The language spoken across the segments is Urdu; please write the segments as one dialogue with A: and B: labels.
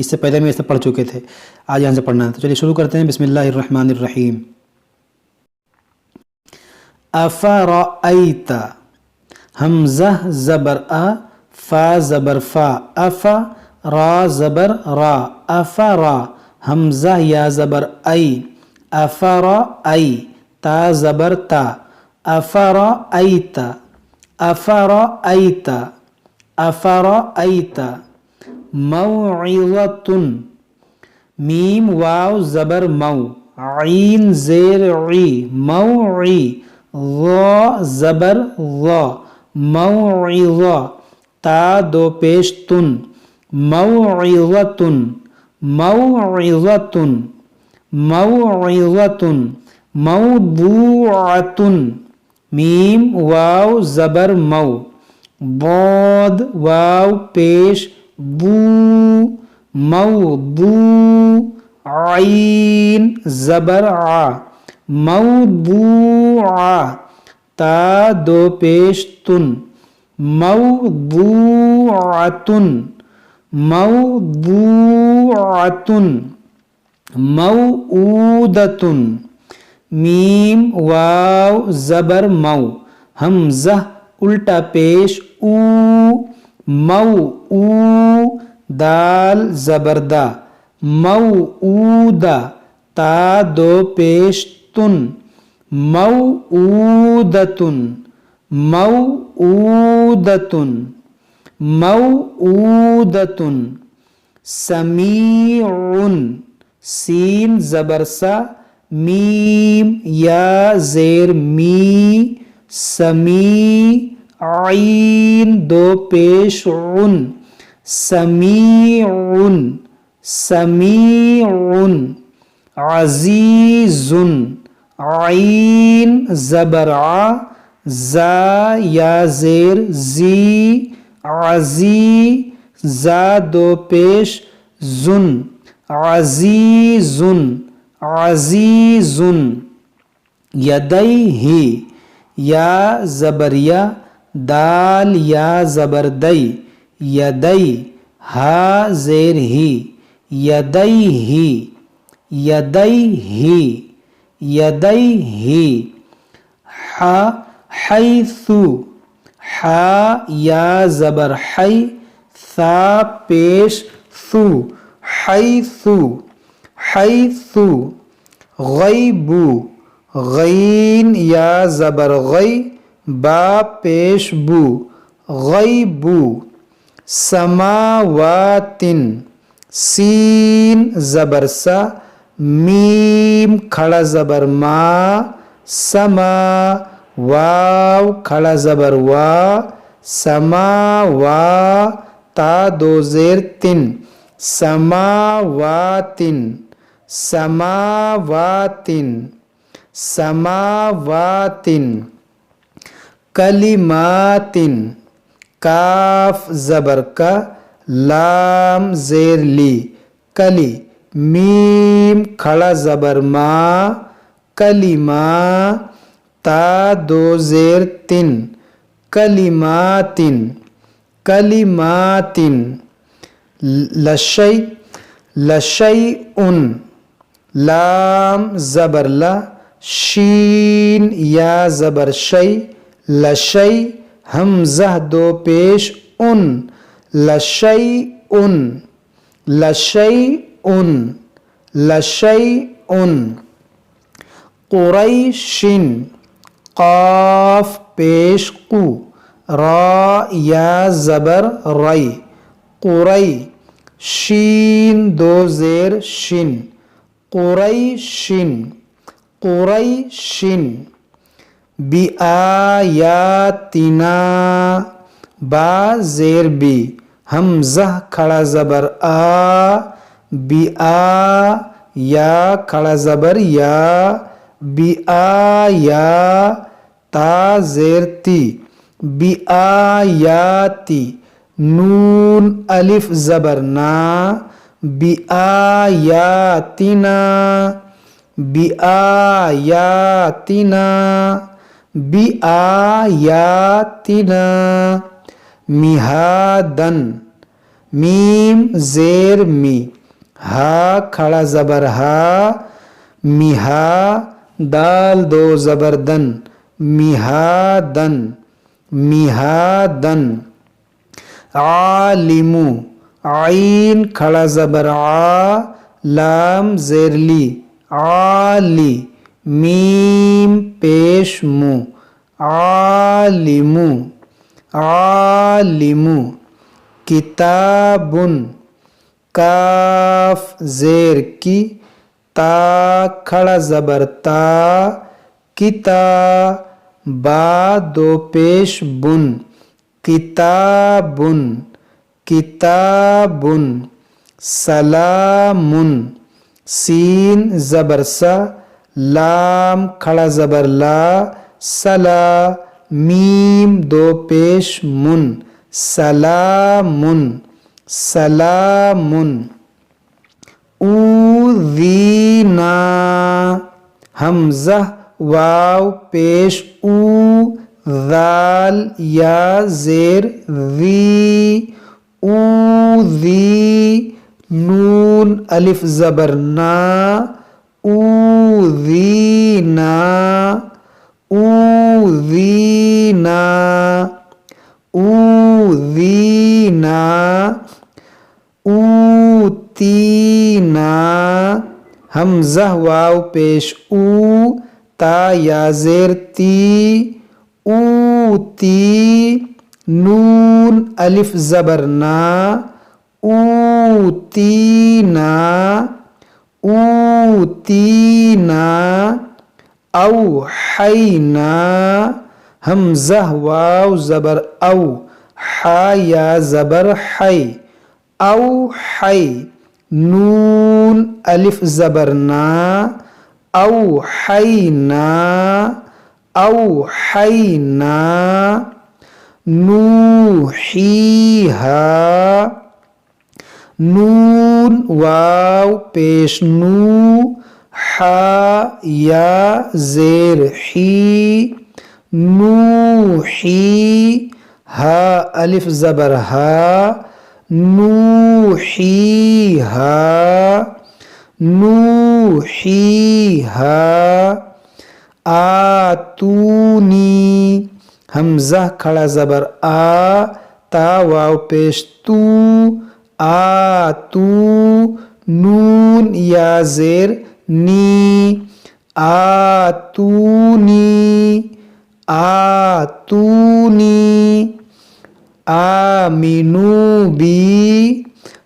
A: اس سے پہلے میں اسے پڑھ چکے تھے، آج یہاں سے پڑھنا ہے۔ تو چلیے شروع کرتے ہیں۔ بسم اللہ الرحمن الرحیم۔ افرأیت، حمزہ زبر ا، فا زبر فا، اف، را زبر را، افرا، حمزہ یا زبر ای، افرأی، تا زبر تا، افرأیت، افرأیت، افرأیت۔ موعظۃ، میم واو زبر مو، عین زیر عی، موعی، ظا زبر ظا، موعظہ، تا دو پیش تن، موعظۃ، موعظۃ، موعظۃ۔ موضوعۃ، میم واو زبر مو، ضاد واو پیش بو، موضوع، عین زبر ع، موضوعہ، تا دو پیش تن، موضوعۃ، موضوعۃ۔ موعودۃ، میم واو زبر مو، حمزہ الٹا پیش او، مو او، دال زبر دا، موعودہ، تا دو پیش تن، موعودۃ، موعودۃ، موعودۃ۔ سمیع، سین زبر سا، میم یا زیر می، سمیع، عین دو پیش عن، سمیع، سمیع۔ عزیز، عین زبر ع، زا یا زیر زی، عزی، زا دو پیش زن، عزیز، عزیز۔ یدیہ، یا زبر یا، دال یا زبر دی، یدی، ہا زیر ہی، یدیہ، یدیہ، یدیہ۔ حیث، حا یا زبر حی، ثا پیش ثو، حیث، حیث۔ غیب، غین یا زبر غی، با پیش بو، غیب۔ سماوات، سین زبر سا، میم کھڑا زبر ما، سما، واو کھڑا زبر وا، سماوا، تا دو زیر تن، سماوات، سماوات، سماوات۔ کلمات، کاف زبر کا، لام زیر لی، کلی، میم کھڑا زبر ما، کلمہ، تا دو زیر تن، کلمات، کلمات۔ لشیء، لشیء، لام زبر لا، شین یا زبر شی، لشیء، حمزہ دو پیش ان، لشیء، لشیء، لشیء۔ قریش، قاف پیش قو، را یا زبر ری، قری، شین دو زیر شن، قریش، قریش۔ بآیاتنا، با زیر بی، حمزہ کھڑا زبر آ، بآ، یا کھڑا زبر یا، بآیا، تا زیر تی، بآیاتی، نون الف زبر نا، بآیاتنا، بآیاتنا، بآیاتنا۔ مہادن، میم زیر می، ہا کھڑا زبر ہا، میہا دال دو زبر دن، میہادن، میہادن، عالم، عین کھڑا زبر آ، لام زیر لی، عالی، میم پیش مو، عالم، عالم، کتابن، کاف زیر کی، تا کھڑا زبر تا، کتا، با دو پیش بن، کتابن، کتابن، سلامن، سین زبر سا، لام کھڑا زبر لا، سلا، میم دو پیش من، سلامن، سلامن، اوذینا، حمزہ واو پیش او، ذال یا زیر ذی، اوذی، نون الف زبر نا، اوذینا، اوذینا، اوذینا، اوتینا، حمزہ واو پیش او، تا یا زیر تی، اوتی، نون الف زبر نا، اوتینا، اوتینا، اوحینا، حمزہ واو زبر او، حا یا زبر حی، اوحی، نون الف زبر نا، اوحینا، اوحینا، نوحیہا، نون واو پیش نو، حا یا زیر حی، نوحی، ہا الف زبر ہا، نوحیہا، نوحیہا، آتونی، حمزہ کھڑا زبر آ، تا واو پیش تو، آتو، نون یا زیر نی، آتونی، آتونی، آمینو بی،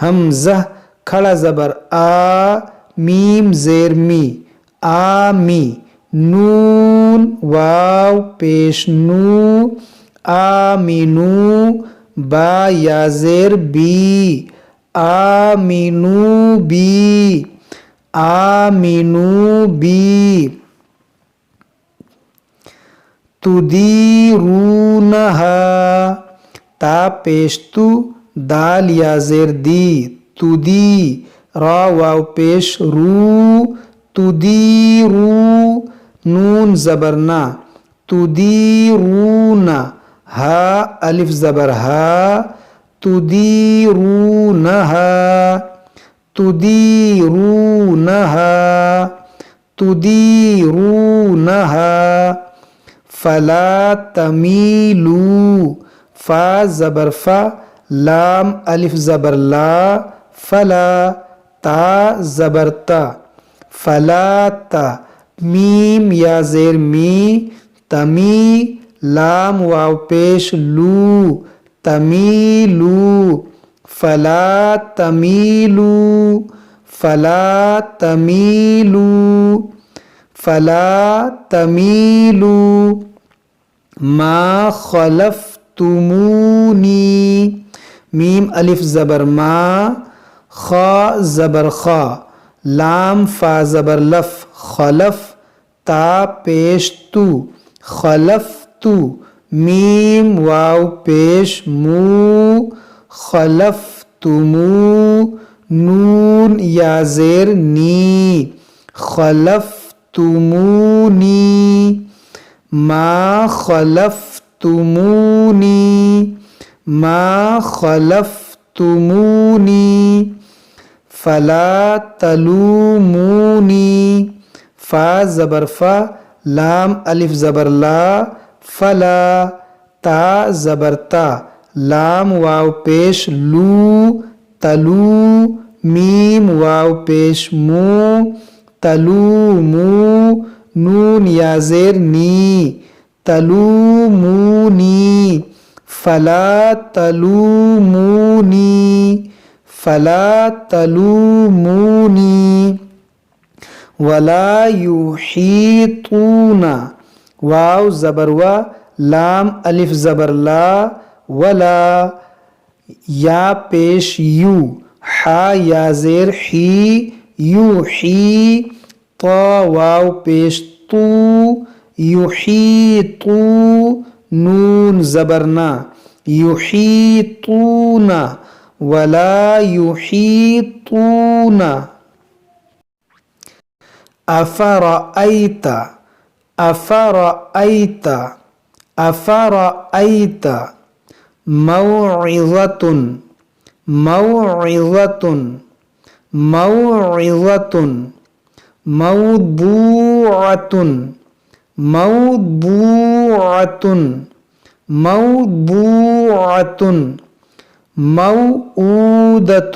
A: حمزہ کھڑا زبر آ، میم زیر می، آمی، نون واو پیش نو، آمینو، با یا زیر بی، آمینو بی، آمینو بی، تدیرونہا، تا پیش تو، دال یا زیر دی، تدی، را واو پیش رو، تدیرو، نون زبر نا، تدیرونا، ہا الف زبر ہا، تدیرونہا، تدیرونہا، تدیرونہا، فلا تمیلو، فا زبر فا، لام الف زبر لا، فلا، تا زبر تا، فلا تا، میم یا زیر می، تمی، لام واو پیش لو، تمیلو، فلا تمیلو، فلا تمیلو، فلا تمیلو، ما خلفتمونی، میم الف زبر ما، خا زبر خا، لام فا زبر لف، خلف، تا پیش تو، خلفتو، میم واو پیش مو، خلفتمو، نون یا زیر نی، خلفتمونی، ما خلفتمونی، ما خلفتمونی، تلومونی فلا تلومونی فا زبر فا لام الف زبر لا فلا تا زبر تا لام واو پیش لو تلو میم واو پیش مو تلومو نون یا زیر نی تلومونی فلا تلومونی فلا تلومونی ولا یحیطون واو زبر و لام الف زبر لا ولا یا پیش یو حا یا زیر حی یوحی طا واو پیش تو یحیطو نون زبرنا یحیطون ولا یحیطون افرأیت افرأیت افرأیت موعظة موعظة موعظة موضوعة موضوعة موضوعة موؤودة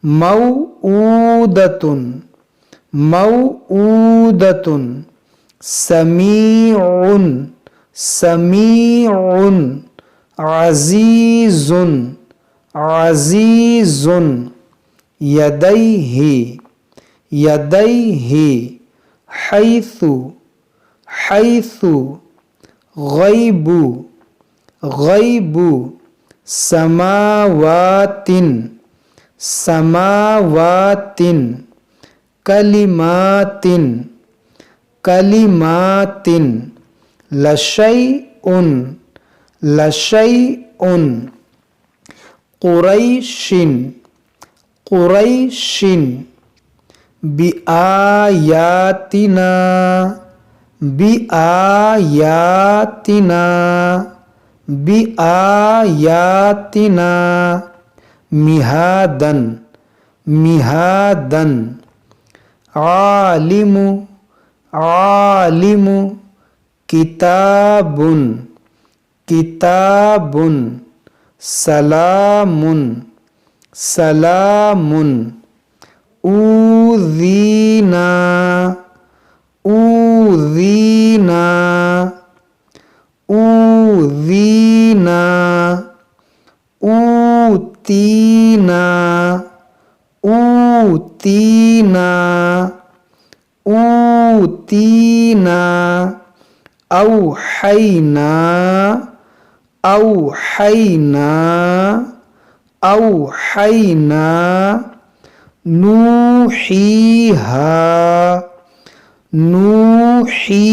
A: موؤودة موؤودة سميع سميع عزيز عزيز يديه يديه حيث حيث غيب غيب سماوات سماوات كلمات كلمات لشيء لشيء قريش قريش بآياتنا بآياتنا بآياتنا مهادا مهادا عالم عالم كتاب كتاب سلام سلام أوذينا أوذينا أوذينا أوتينا أوتينا أوتينا أوحينا أوحينا أوحينا نوحيها نوحيها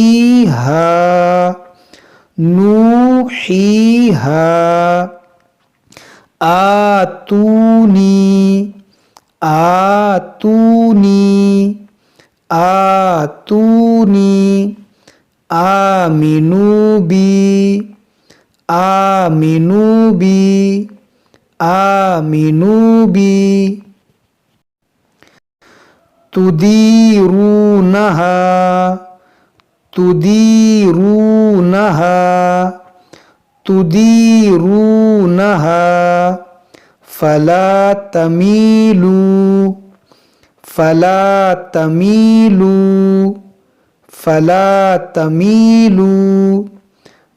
A: نوحيها آتوني آتوني آتوني آمنوا بي آمنوا بي آمنوا بي تديرونها تديرونها تديرونها فلا تميلوا فلا تميلوا فلا تميلوا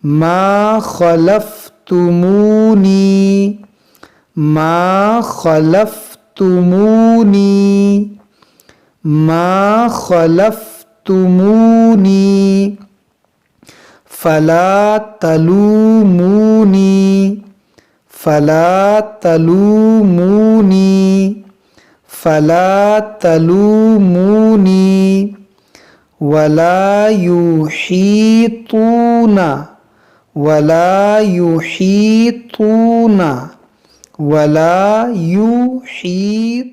A: ما خلفتموني ما خلفتموني ما خلفتموني فلا تلوموني فلا تلوموني فلا تلوموني ولا يحيطون ولا يحيطون ولا يحيطون